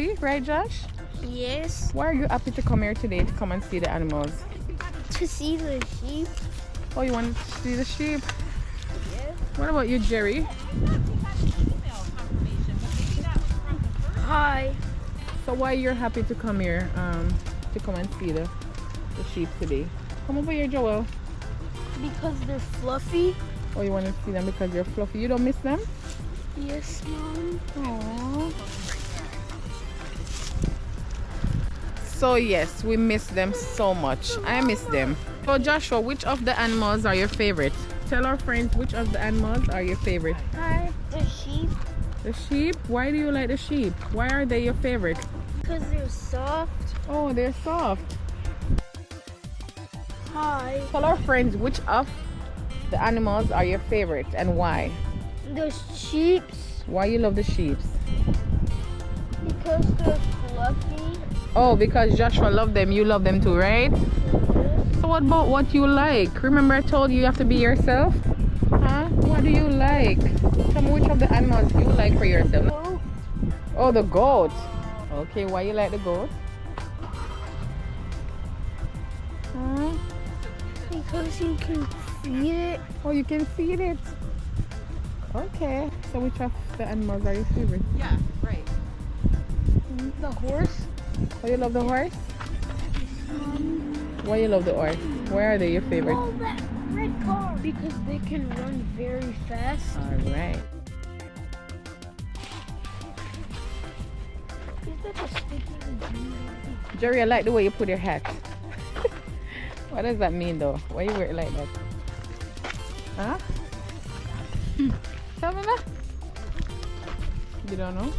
happy, right, Josh? Yes. Why are you happy to come here today to come and see the animals? To see the sheep. Oh, you want to see the sheep? Yes. What about you, Jerry? Hi. So why you're happy to come here to come and see the sheep today? Come over here, Joel. Because they're fluffy. Oh, you want to see them because you're fluffy. You don't miss them? Yes, Mom. Aww. So yes, we miss them so much. I miss them. So Joshua, which of the animals are your favorite? Tell our friends which of the animals are your favorite. Hi. The sheep. The sheep? Why do you like the sheep? Why are they your favorite? Because they're soft. Oh, they're soft. Hi. Tell our friends which of the animals are your favorite and why. The sheeps. Why you love the sheep? Because they're fluffy. Oh, because Joshua loved them, you love them too, right? So what about what you like? Remember I told you you have to be yourself? Huh? What do you like? Tell me which of the animals you like for yourself. Goat. Oh, the goat. Okay, why you like the goat? Huh? Because you can feed it. Oh, you can feed it. Okay. So which of the animals are your favorite? Yeah, right. The horse. Oh, you love the horse? Why you love the horse? Why are they your favorite? Oh, that red car. Because they can run very fast. Alright. Is that a sticky? Jerry, I like the way you put your hat. What does that mean though? Why you wear it like that? Huh? Tell me that. You don't know?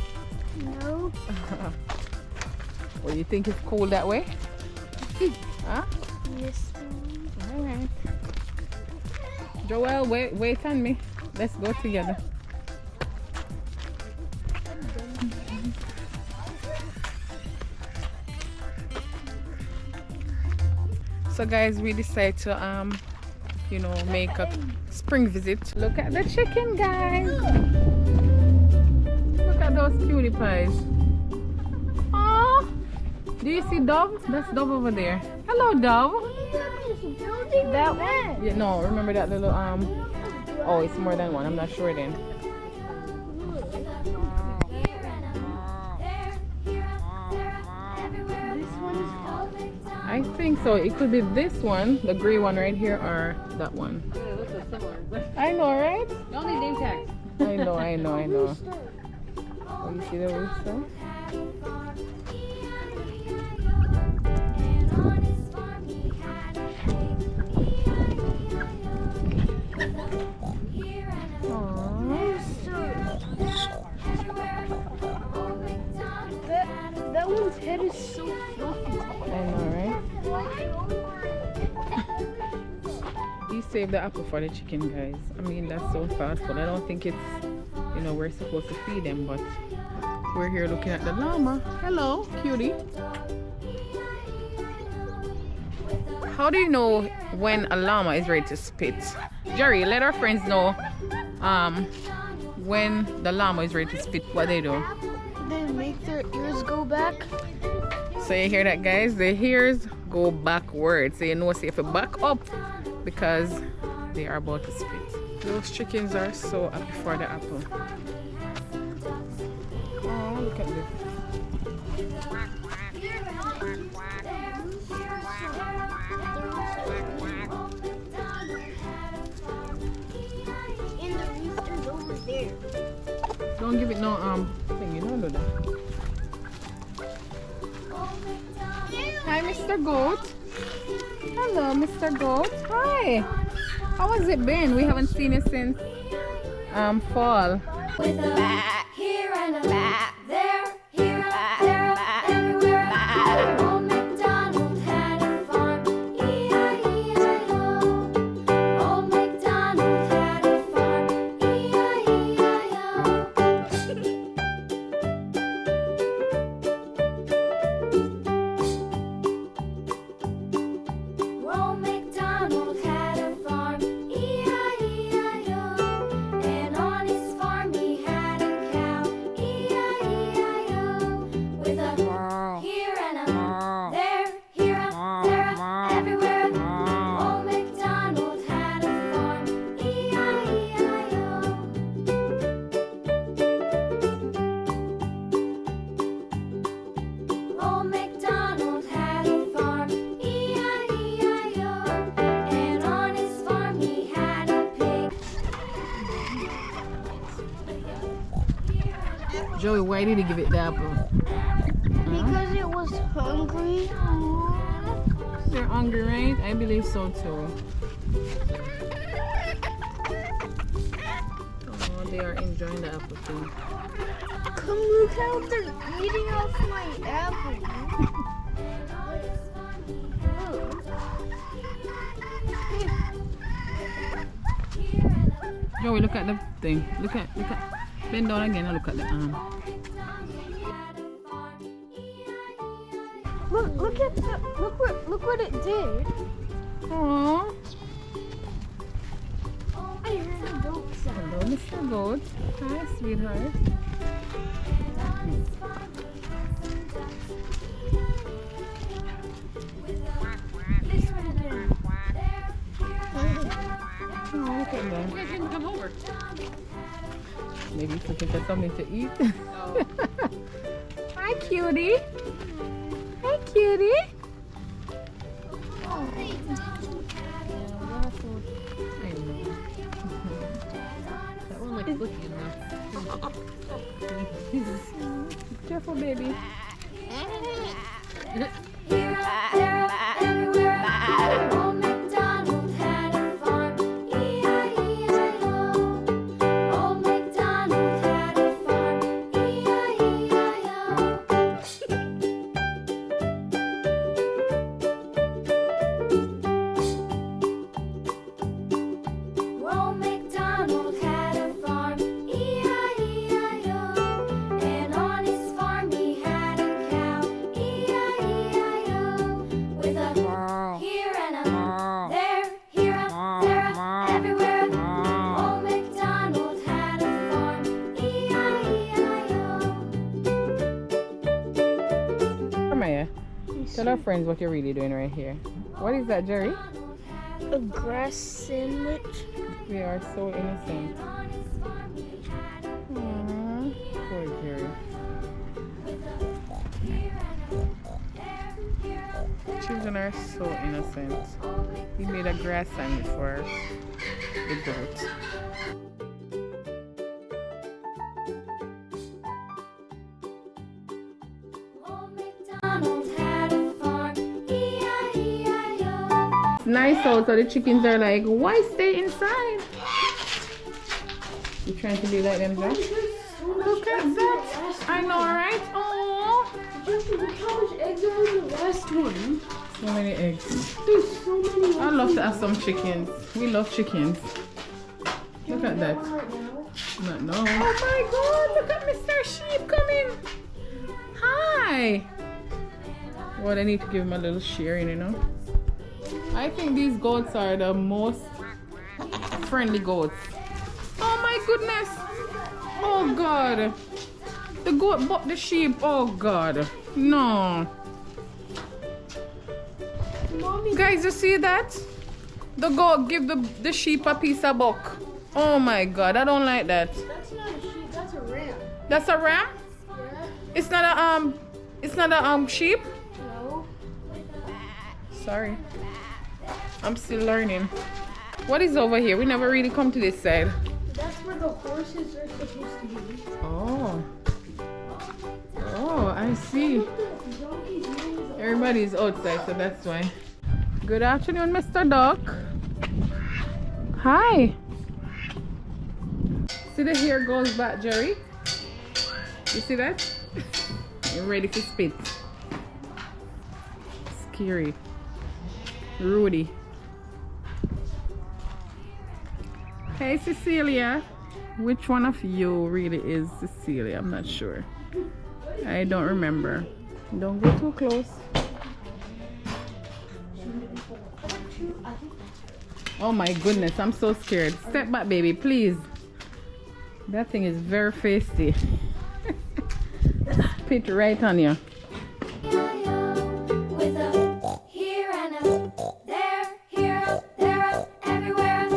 No. Well, you think it's cool that way? Huh? Yes. Alright. Joel, wait on me. Let's go together. So guys, we decided to you know, make a spring visit. Look at the chicken, guys. Look at those cutie pies. Oh, do you see Dove? That's Dove over there. Hello, Dove. That one? Yeah, no, remember that little oh, it's more than one. I'm not sure then. I think so. It could be this one, the gray one right here, or that one. Yeah, it looks so similar. I know, right? You don't need name tags. I know. Oh, you see the rooster? That one's head is so fluffy. I know, right? He saved the apple for the chicken, guys. I mean, that's so thoughtful. I don't think it's, you know, we're supposed to feed them, but we're here looking at the llama. Hello, cutie. How do you know when a llama is ready to spit? Jerry, let our friends know when the llama is ready to spit, what they do. They make their ears go back. So you hear that, guys? The ears go backwards. So you know, so if you back up because they are about to spit. Those chickens are so happy for the apple. Oh, look at this. And the rooster's over there. Don't give it no thing, you don't do that. Hi, Mr. Goat. Hello, Mr. Goat. Hi. How has it been? We haven't seen it since fall. With a back here and a back there, here, there, everywhere I go. Old MacDonald had a farm, E-I-E-I-O. Old MacDonald had a farm, E-I-E-I-O. Old MacDonald had a farm, E-I-E-I-O. And on his farm he had a Joey, why did he give it the apple? Because it was hungry. They're hungry, right? I believe so too. Oh, they are enjoying the apple too. Come look how they're eating off my apple. Joey, look at the thing. Look at. Bend down again and look at the arm. Look at the look what it did. Aww. I heard a goat sound. Hello, Mr. Goat. Hi, sweetheart. This one again. Oh, look at them. You guys didn't come over. Maybe he's looking for something to eat. Oh. Hi, cutie. Hi, cutie. I know. That one looks looking enough. Careful, baby. Here, there, everywhere. Old MacDonald had a farm. E-I-E-I-O. Old MacDonald had a farm. E-I-E-I-O. Old MacDonald had a farm. E-I-E-I-O. And on his farm he had a cow. E-I-E-I-O. With a here and a there, here, there, everywhere. Old MacDonald had a farm. E-I-E-I-O. Maya, tell our friends what you're really doing right here. What is that, Jerry? A grass sandwich. We are so innocent. Aww, poor Jerry. Children are so innocent. He made a grass sandwich for the goat. Old MacDonald had a farm. E-I-E-I-O. It's nice out, so the chickens are like, why stay inside? You trying to be like them, Jack? Look at that. I know, right? Oh, Look how much eggs are in the last one. so many eggs. There's so many. I love to have some chickens. We love chickens. Look at that. Right now. Not no. Oh my God! Look at Mr. Sheep coming. Hi. Well, I need to give him a little sharing, you know. I think these goats are the most friendly goats. Oh my goodness! Oh God! The goat bought the sheep. Oh God! No. Mommy, Guys, you see that? The goat give the sheep a piece of buck. Oh my God! I don't like that. that's not a sheep. That's a ram. That's a ram? Yeah. It's not a sheep? No. Sorry. I'm still learning. What is over here? We never really come to this side. That's where the horses are supposed to be. Oh. Oh, I see. The donkey's name is Everybody's outside, so that's why. Good afternoon, Mr. Duck. Hi. See the hair goes back, Jerry? You see that? You're ready to spit. Scary. Rudy. Hey, Cecilia. Which one of you really is Cecilia? I'm not sure. I don't remember. Don't go too close. Oh my goodness, I'm so scared. Step back, baby, please. That thing is very feisty. Spit right on you. With a here and a there, here, there, everywhere.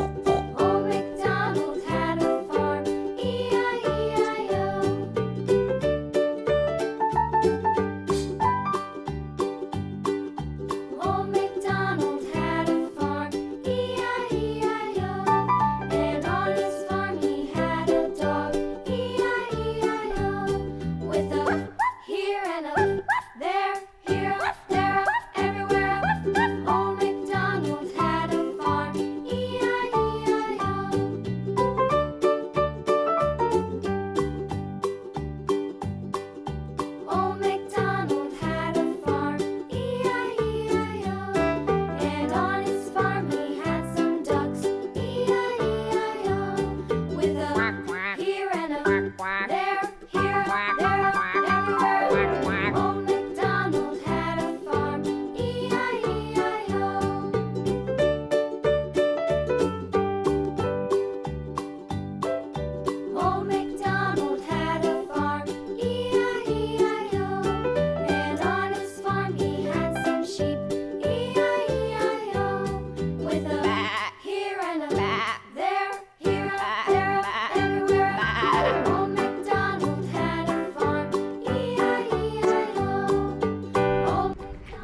Old MacDonald had a farm. E-I-E-I-O. Old MacDonald had a farm. E-I-E-I-O. And on his farm he had a dog. E-I-E-I-O.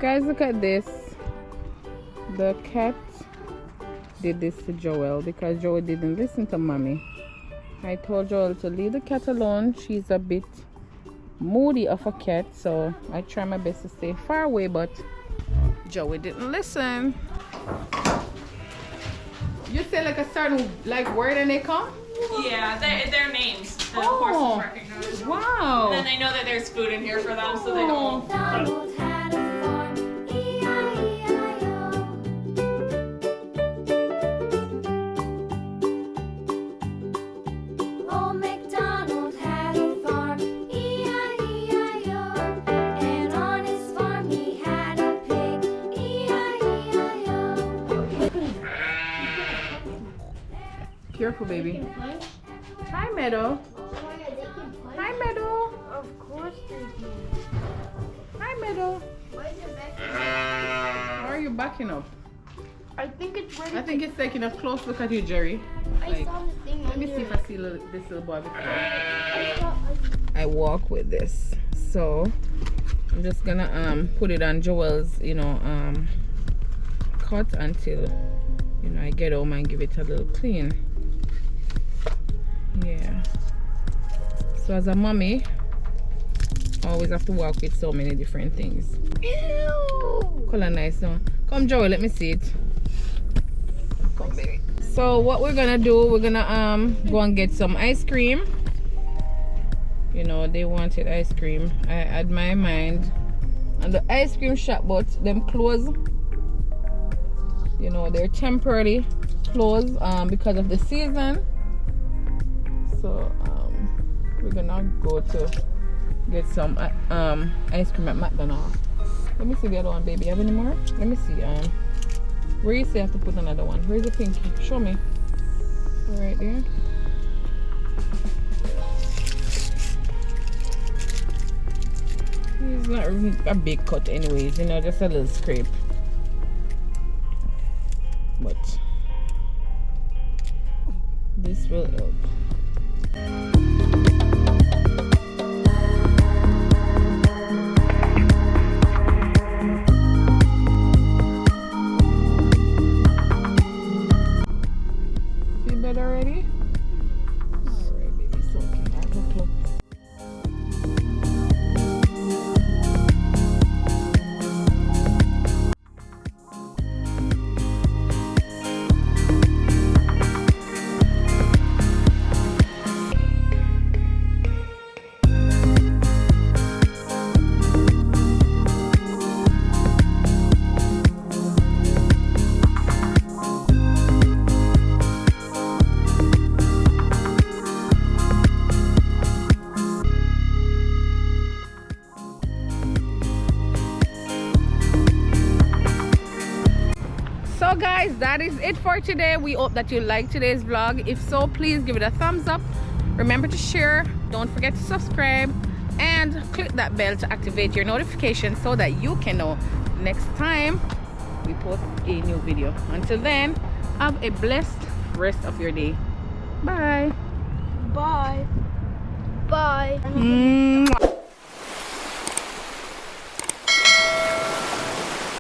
Guys, look at this. The cat did this to Joel because Joel didn't listen to mommy. I told Joel to leave the cat alone. She's a bit moody of a cat, so I try my best to stay far away, but Joey didn't listen. You say like a certain like word and they come? Yeah, their names. The Oh. horses recognize. Wow. And then they know that there's food in here for them, so they don't. McDonald had a farm, E-I-E-I-O. Old MacDonald had a farm, E-I-E-I-O. And on his farm he had a pig, E-I-E-I-O. Careful, baby. Hi, Meadow. Hi, Meadow. Of course they do. Hi, Meadow. Why is it back? How are you backing up? I think it's ready. I think it's taking a close look at you, Jerry. I Like, saw the thing let me under see if it. I see this little boy before. I saw, I walk with this, so I'm just gonna put it on Joel's, cut until I get home and give it a little clean. Yeah. So as a mommy, I always have to walk with so many different things. ew! Color nice now. Come, Joel, let me see it. Come, baby. So what we're gonna do, we're gonna go and get some ice cream. They wanted ice cream. I had my mind on the ice cream shop, but them closed. They're temporarily closed because of the season. So we're gonna go to get some ice cream at McDonald's. Let me see the other one, baby. Have any more? Let me see. Where you say I have to put another one? Where's the pinky? Show me. Right there. It's not really a big cut anyways, just a little scrape. But this will help. Feel better already? Alright, baby, so okay. I go close. So guys, that is it for today. We hope that you liked today's vlog. If so, please give it a thumbs up. Remember to share, don't forget to subscribe, and click that bell to activate your notifications so that you can know next time we post a new video. Until then, have a blessed rest of your day. Bye. Bye. Bye. Mwah.